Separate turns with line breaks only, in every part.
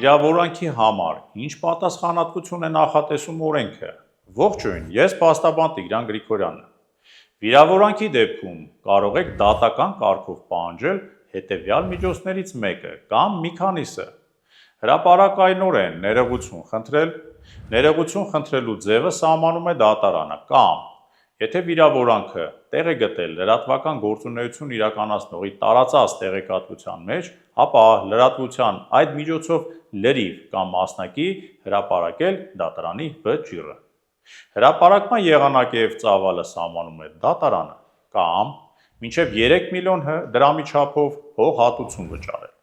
Վիրավորանքի համար ինչ պատասխանատվություն է նախատեսում օրենքը։ Ողջույն, ես փաստաբան Տիգրան Գրիգորյանը։ Վիրավորանքի դեպքում կարող եք դատական կարգով պահանջել հետևյալ միջոցներից մեկը կամ մի քանիսը. հրապարակայնորեն ներողություն խնդրել, ներողություն խնդրելու ձևը սահմանում է դատարանը, կամ եթե վիրավորանքը տեղ է գտել լրատվական գործունեություն իրականացնողի տարածած տեղեկատվության մեջ, ապա լրատվության այդ միջոցով լրիվ կամ մասնակի հրապարակել դատարանի վճիռը։ Հրապարակման եղանակը և ծավալը սահմանում է դատարանը, կամ մինչև 3 միլիոն դրամի չափով փոխհատուցում վճարել։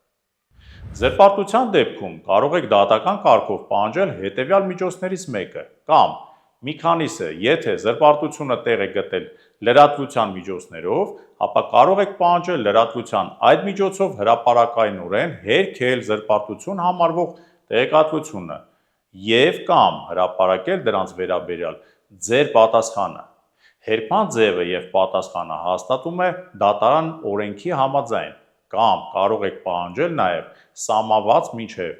Զրպարտության դեպքում կարող եք դատական կարգով պահանջել հետևյալ միջոցներից մեկը, կամ մի քանիսը, եթե զրպարտությունը տեղ է գտել լրատվության միջոցներով, ապա կարող եք պահանջել լրատվության այդ միջոցով հրապարակայնորեն հերքել զրպարտություն համարվող տեղեկատվությունը և կամ հրապարակել դրանց վերաբերյալ ձեր պատասխանը։ Հերքման ձևը և պատասխանը հաստատում է դատարան օրենքի համաձայն, կամ կարող եք պահանջել նաև սահմանված մինչև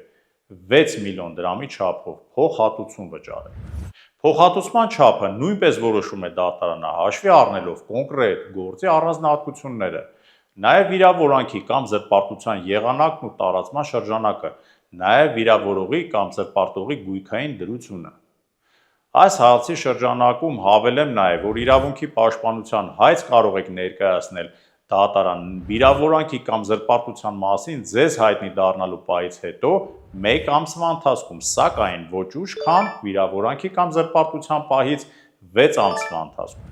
6 միլիոն դրամի չափով փոխհատուցում վճարել։ Փոխհատուցման չափը նույնպես որոշում է դատարանը հաշվի առնելով կոնկրետ գործի առանձնահատկությունները, նաև վիրավորանքի կամ զրպարտության եղանակն ու տարածման շրջանակը, նաև վիրավորողի կամ զրպարտողի գույքային դրությունը։ Այս հարցի շրջանակում հավելեմ նաև, որ իրավունքի պաշտպանության հայց կարող եք ներկայացնել դատարան վիրավորանքի կամ զրպարտության մասին ձեզ հայտնի դառնալու պահից հետո 1 ամսվա ընթացքում, սակայն ոչ ուշ, քան վիրավորանքի կամ զրպարտության պահից 6 ամսվա ընթացքում։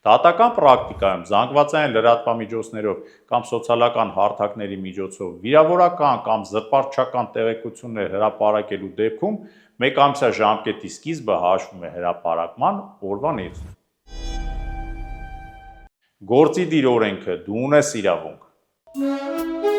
Դատական պրակտիկայում զանգվածային լրատվամիջոցներով կամ սոցիալական հարթակների միջոցով վիրավորական կամ զրպարտչական տեղեկություններ հրապարակելու դեպքում 1 ամսյա ժամկետի սկիզբը հաշվում է հրապարակման օրվանից։ Գործի դիր օրենքը, դու ունես իրավունք։